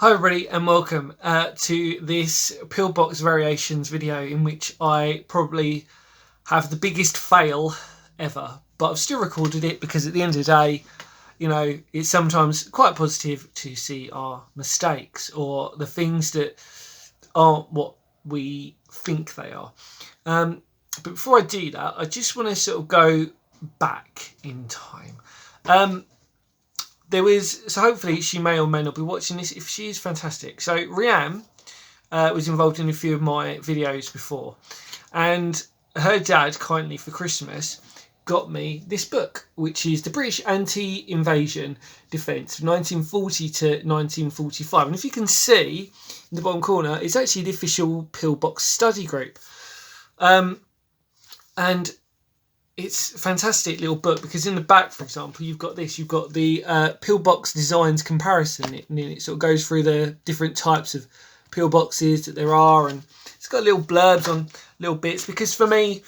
Hi everybody and welcome to this Pillbox variations video in which I probably have the biggest fail ever, but I've still recorded it because at the end of the day, you know, it's sometimes quite positive to see our mistakes or the things that aren't what we think they are. But before I do that, I just want to sort of go back in time. So hopefully she may or may not be watching this. If she is, fantastic. So Rianne was involved in a few of my videos before, and her dad kindly for Christmas got me this book, which is the British Anti-Invasion Defence from 1940 to 1945. And if you can see in the bottom corner, it's actually the official Pillbox study group. And it's a fantastic little book because in the back, for example, you've got the Pillbox designs comparison, and it sort of goes through the different types of pillboxes that there are, and it's got little blurbs on little bits because for me,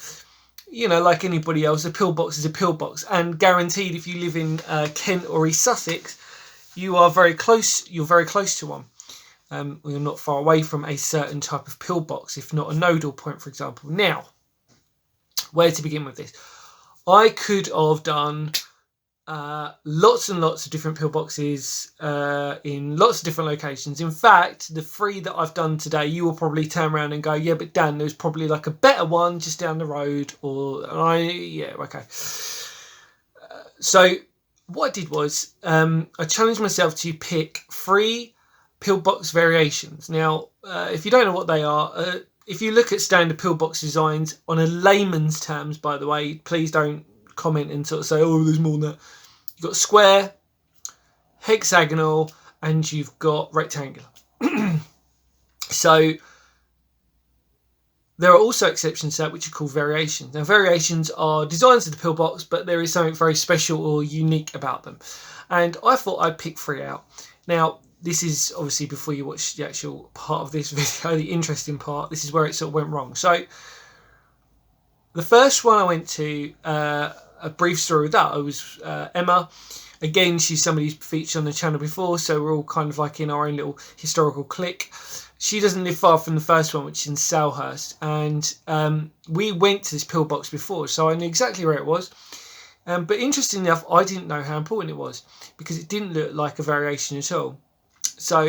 you know, like anybody else, a pillbox is a pillbox, and guaranteed if you live in Kent or East Sussex, you're very close to one. You're not far away from a certain type of pillbox, if not a nodal point, for example. Now, where to begin with this? I could have done lots and lots of different pillboxes in lots of different locations. In fact, the 3 that I've done today, you will probably turn around and go, yeah, but Dan, there's probably like a better one just down the road. Okay. So what I did was I challenged myself to pick 3 pillbox variations. Now, if you don't know what they are, if you look at standard pillbox designs on a layman's terms, by the way, please don't comment and sort of say, oh, there's more than that. You've got square, hexagonal, and you've got rectangular. So there are also exceptions to that, which are called variations. Now, variations are designs of the pillbox, but there is something very special or unique about them. And I thought I'd pick 3 out. Now, this is obviously before you watch the actual part of this video, the interesting part. This is where it sort of went wrong. So the first one I went to, a brief story with that, I was Emma. Again, she's somebody who's featured on the channel before, so we're all kind of like in our own little historical clique. She doesn't live far from the first one, which is in Salehurst. And we went to this pillbox before, so I knew exactly where it was. But interestingly enough, I didn't know how important it was because it didn't look like a variation at all. So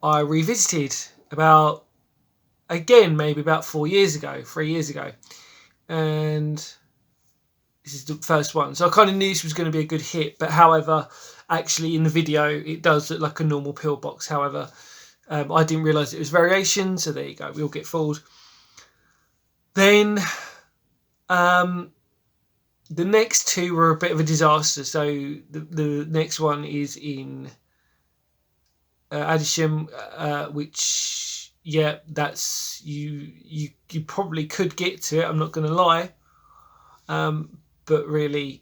I revisited maybe about 3 years ago. And this is the first one. So I kind of knew this was going to be a good hit. But however, actually in the video, it does look like a normal pillbox. However, I didn't realise it was variation. So there you go. We all get fooled. Then the next 2 were a bit of a disaster. So the next one is in Addisham, which, yeah, that's you probably could get to it, I'm not going to lie, but really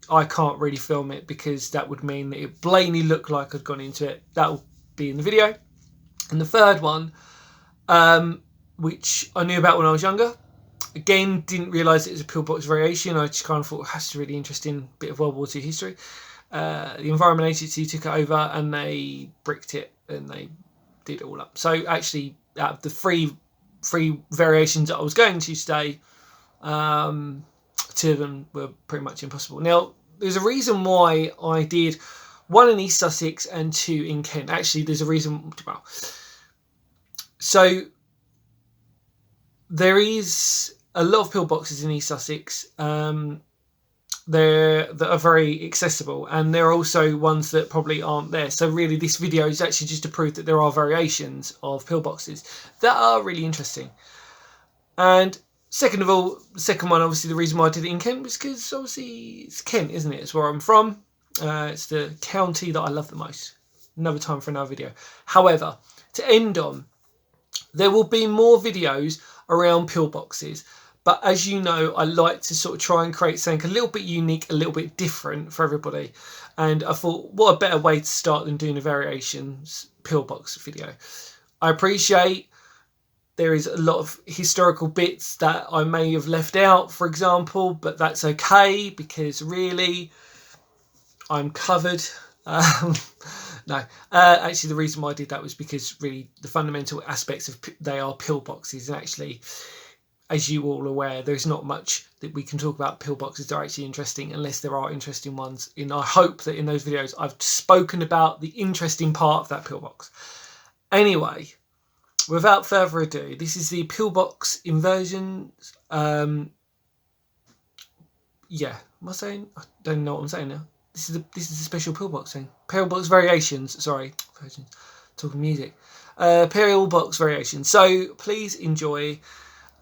I can't really film it because that would mean that it blatantly looked like I'd gone into it. That will be in the video. And the third one, which I knew about when I was younger, again, didn't realise it was a pillbox variation. I just kind of thought, that's a really interesting bit of World War II history. The Environment Agency took it over and they bricked it and they did it all up. So actually, out of the three variations that I was going to stay, 2 of them were pretty much impossible. Now, there's a reason why I did 1 in East Sussex and 2 in Kent. Actually, there's a reason. Well, so there is a lot of pillboxes in East Sussex. That are very accessible, and there are also ones that probably aren't there. So really this video is actually just to prove that there are variations of pillboxes that are really interesting. And second of all, the second one, obviously the reason why I did it in Kent was because obviously it's Kent, isn't it? It's where I'm from. It's the county that I love the most. Another time for another video. However, to end on, there will be more videos around pillboxes. But as you know, I like to sort of try and create something a little bit unique, a little bit different for everybody. And I thought, what a better way to start than doing a variations pillbox video. I appreciate there is a lot of historical bits that I may have left out, for example, but that's okay because really I'm covered. No, actually, the reason why I did that was because really the fundamental aspects of they are pillboxes, and actually, as you all are aware, there's not much that we can talk about pillboxes that are actually interesting unless there are interesting ones. And I hope that in those videos I've spoken about the interesting part of that pillbox. Anyway, without further ado, this is the pillbox inversion. Yeah, am I saying? I don't know what I'm saying now. This is a special pillbox thing. Pillbox variations. Sorry, versions. Talking music. Pillbox variations. So please enjoy,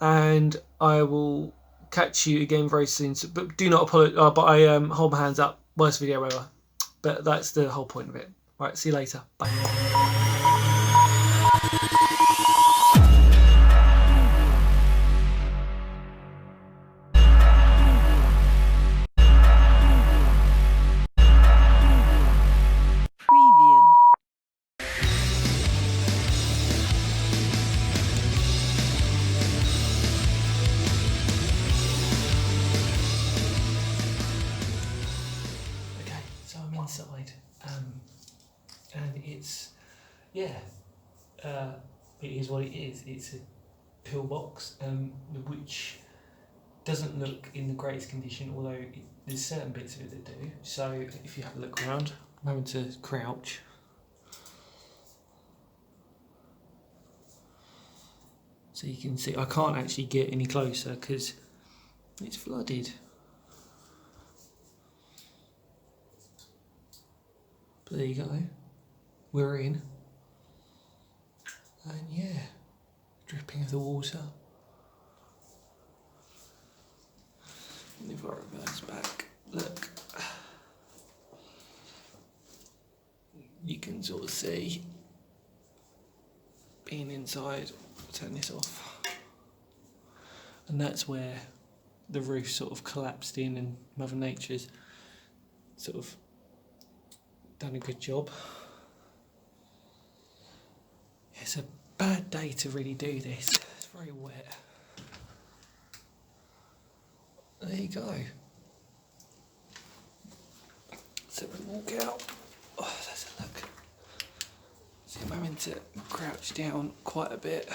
and I will catch you again very soon. So, but do not apologize. But I hold my hands up. Worst video ever. But that's the whole point of it. Right. See you later. Bye. Preview. Okay, so I'm inside, and it's, yeah, it is what it is. It's a pillbox, which doesn't look in the greatest condition, although there's certain bits of it that do. So if you have a look around, I'm having to crouch. So you can see, I can't actually get any closer because it's flooded. But there you go, we're in. And yeah, dripping of the water. And if I reverse back, look, you can sort of see being inside. Turn this off, and that's where the roof sort of collapsed in, and Mother Nature's sort of done a good job. It's a bad day to really do this. It's very wet. There you go. So we walk out. Oh, there's a look. See, I'm having to crouch down quite a bit.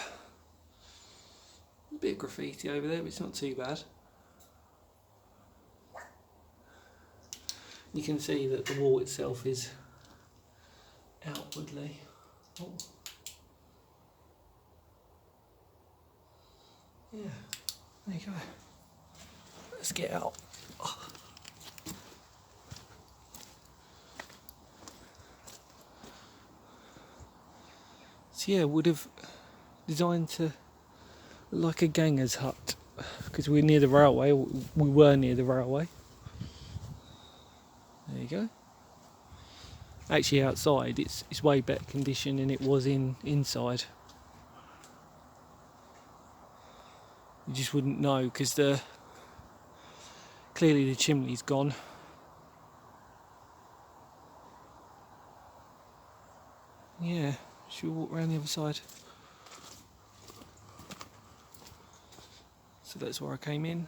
A bit of graffiti over there, but it's not too bad. You can see that the wall itself is outwardly. Oh. Yeah, there you go. Let's get out. Oh. So yeah, would have designed to look like a ganger's hut because we're near the railway. We were near the railway. There you go. Actually, outside it's way better condition than it was inside. You just wouldn't know because clearly the chimney's gone. Yeah, should we walk around the other side? So that's where I came in.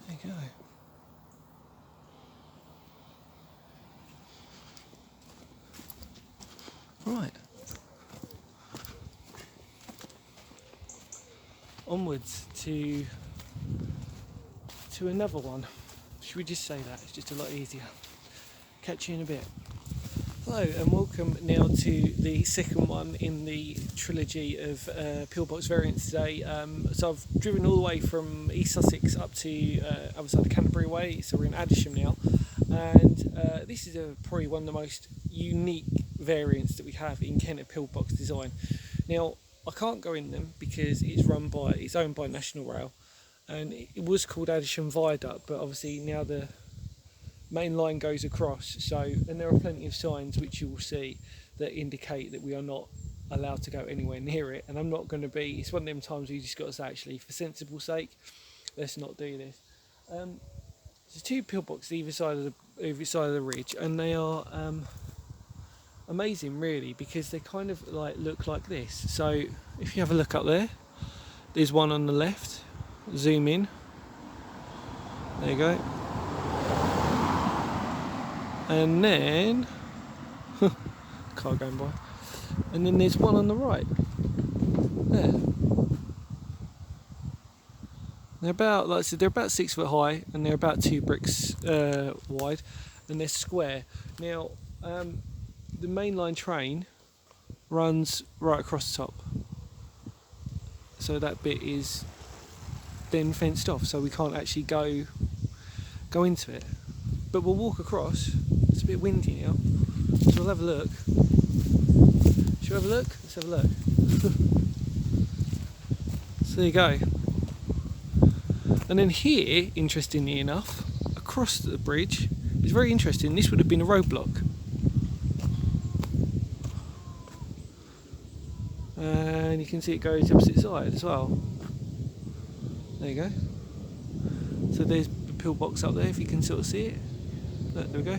There you go. Right. Onwards to another one. Should we just say that? It's just a lot easier. Catch you in a bit. Hello and welcome now to the second one in the trilogy of pillbox variants today. So I've driven all the way from East Sussex up to other side of Canterbury way, so we're in Addisham now, and this is probably one of the most unique variants that we have in Kent of pillbox design. Now I can't go in them because it's owned by National Rail, and it was called Addisham Viaduct, but obviously now the main line goes across, so, and there are plenty of signs which you will see that indicate that we are not allowed to go anywhere near it, and I'm not going to be, it's one of them times where you just got to say, actually, for sensible sake, let's not do this. There's two pillboxes either side of the ridge, and they are amazing really, because they kind of like look like this. So if you have a look up there, There's one on the left. Zoom in. There you go. And then car going by. And then there's one on the right. There. They're about, like I said, they're about 6 foot high, and they're about 2 bricks wide, and they're square. Now, the mainline train runs right across the top, so that bit is then fenced off, so we can't actually go into it. But we'll walk across. It's a bit windy now, so we'll have a look. Should we have a look? Let's have a look. So there you go. And then here, interestingly enough, across the bridge, it's very interesting. This would have been a roadblock. And you can see it goes the opposite side as well. There you go. So there's the pillbox up there, if you can sort of see it. Look, there we go.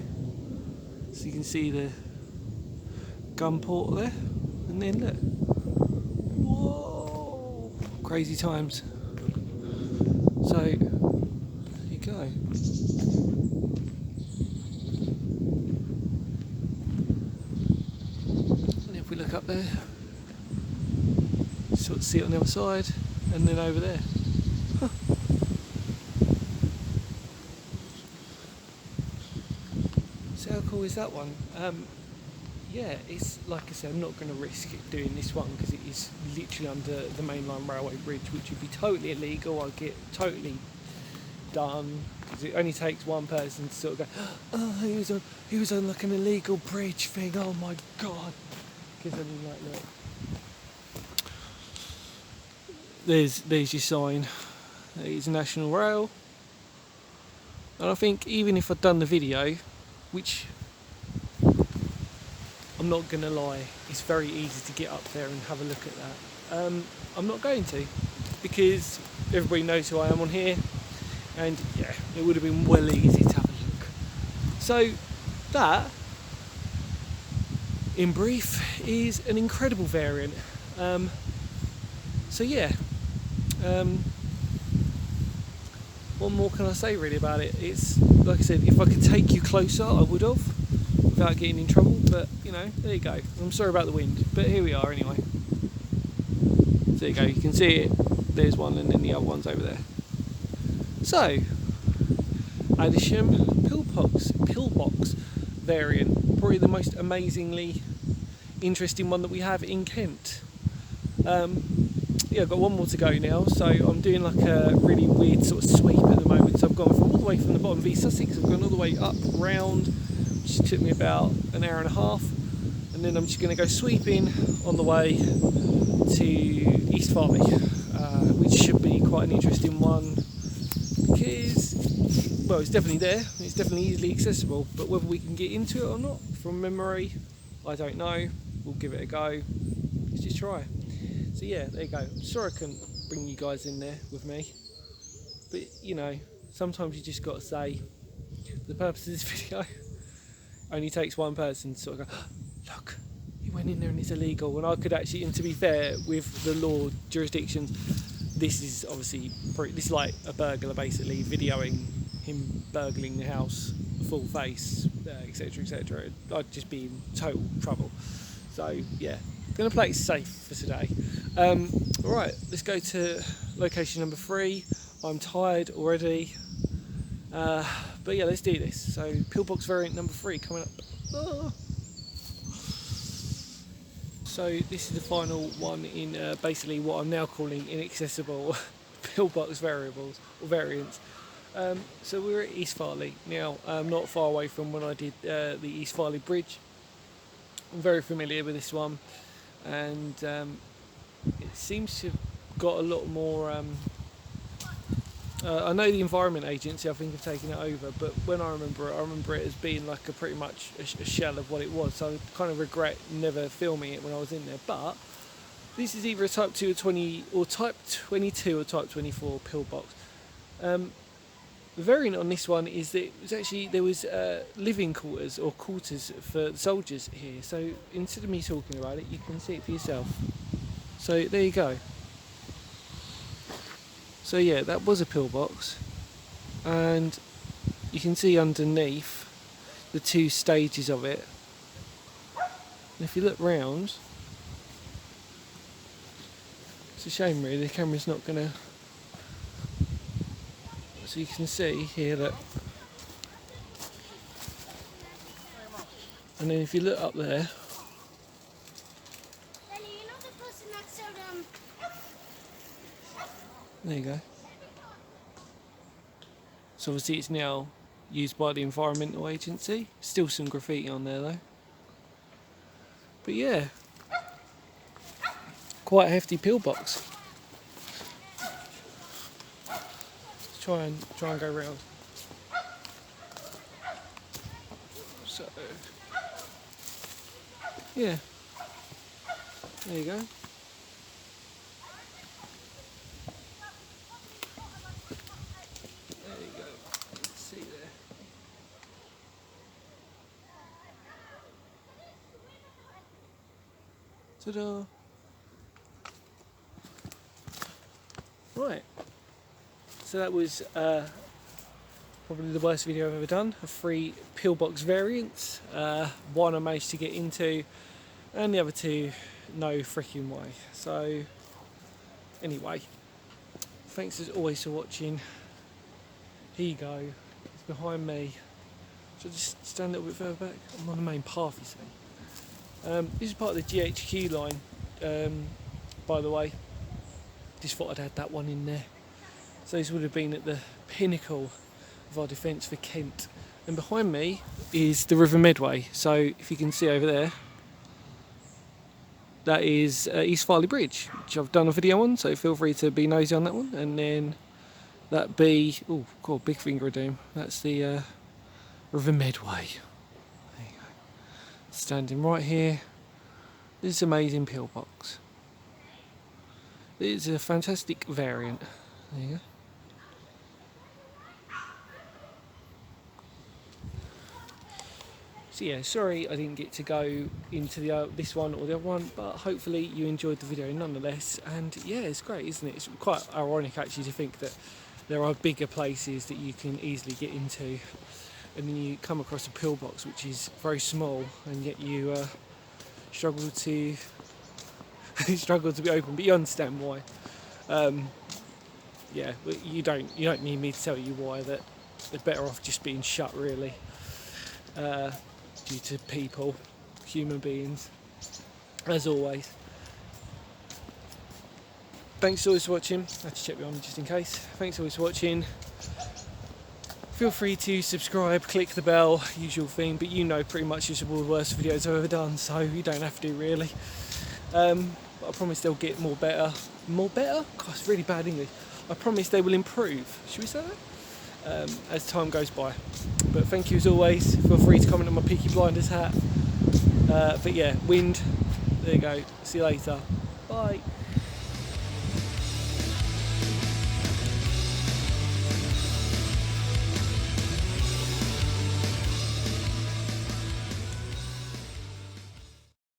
So you can see the gun port there. And then look. Whoa! Crazy times. So, there you go. And if we look up there, sort of see it on the other side, and then over there. Huh. So how cool is that one? Yeah, it's like I said, I'm not going to risk doing this one because it is literally under the mainline railway bridge, which would be totally illegal. I'd get totally done because it only takes one person to sort of go, oh, he was on like an illegal bridge thing. Oh my god! Because I mean, like, look, there's your sign. It's National Rail, and I think even if I'd done the video, which I'm not gonna lie, it's very easy to get up there and have a look at that. I'm not going to, because everybody knows who I am on here, and yeah, it would have been well easy to have a look. So that, in brief, is an incredible variant. So yeah, what more can I say really about it? It's, like I said, if I could take you closer, I would have, without getting in trouble, but you know, there you go. I'm sorry about the wind, but here we are anyway. So there you go, you can see it, there's one, and then the other one's over there. So, Adisham Pillbox variant, probably the most amazingly interesting one that we have in Kent. Yeah, I've got one more to go now, so I'm doing like a really weird sort of sweep at the moment. So I've gone all the way from the bottom of East Sussex, I've gone all the way up, round, which took me about an hour and a half, and then I'm just going to go sweeping on the way to East Farley, which should be quite an interesting one, because, well, it's definitely there, it's definitely easily accessible, but whether we can get into it or not, from memory, I don't know. We'll give it a go, let's just try. So yeah, there you go. I'm sorry I couldn't bring you guys in there with me, but you know, sometimes you just got to say, for the purpose of this video, only takes one person to sort of go, look, he went in there and it's illegal. And I could actually, and to be fair, with the law jurisdictions, this is obviously, this is like a burglar basically videoing him burgling the house, full face, etc, etc. I'd just be in total trouble. So yeah, gonna play it safe for today. Alright, let's go to location number 3. I'm tired already. But yeah, let's do this. So Pillbox variant number 3 coming up. So this is the final one in basically what I'm now calling inaccessible Pillbox variables or variants. So we're at East Farley now, not far away from when I did the East Farley Bridge. I'm very familiar with this one, and it seems to have got a lot more. I know the Environment Agency, I think, have taken it over, but when I remember it as being like a pretty much a shell of what it was. So I kind of regret never filming it when I was in there. But this is either a Type 2 or 20, or Type 22 or Type 24 pillbox. The variant on this one is that it was actually, there was living quarters or quarters for the soldiers here. So instead of me talking about it, you can see it for yourself. So there you go. So yeah, that was a pillbox, and you can see underneath the two stages of it. And if you look round, it's a shame really, the camera's not gonna. So you can see here that, and then if you look up there, there you go. So obviously it's now used by the Environmental Agency. Still some graffiti on there though. But yeah, quite a hefty pillbox. Let's try and go round. So yeah, there you go. There you go. Let's see there. Ta-da! Right. So that was probably the worst video I've ever done. A 3 pillbox variants. One I managed to get into, and the other 2 no freaking way. So anyway, thanks as always for watching. Here you go. It's behind me. So just stand a little bit further back. I'm on the main path, you see. This is part of the GHQ line, by the way. Just thought I'd add that one in there. So this would have been at the pinnacle of our defence for Kent. And behind me is the River Medway. So if you can see over there, that is East Farley Bridge, which I've done a video on, so feel free to be nosy on that one. And then that be, oh god, big finger of doom, that's the River Medway. There you go. Standing right here, this amazing pillbox. It's a fantastic variant. There you go. So yeah, sorry I didn't get to go into the this one or the other one, but hopefully you enjoyed the video nonetheless. And yeah, it's great, isn't it? It's quite ironic actually to think that there are bigger places that you can easily get into, and then you come across a pillbox which is very small, and yet you struggle to struggle to be open. But you understand why. Yeah, but you don't need me to tell you why, that they're better off just being shut really. Due to people, human beings, as always. Thanks always for watching. I had to check you on just in case. Thanks always for watching. Feel free to subscribe, click the bell, usual thing, but you know pretty much it's all the worst videos I've ever done, so you don't have to really. But I promise they'll get more better. More better? God, it's really bad English. I promise they will improve. Should we say that? As time goes by. But thank you as always. Feel free to comment on my Peaky Blinders hat. But yeah, wind. There you go. See you later. Bye.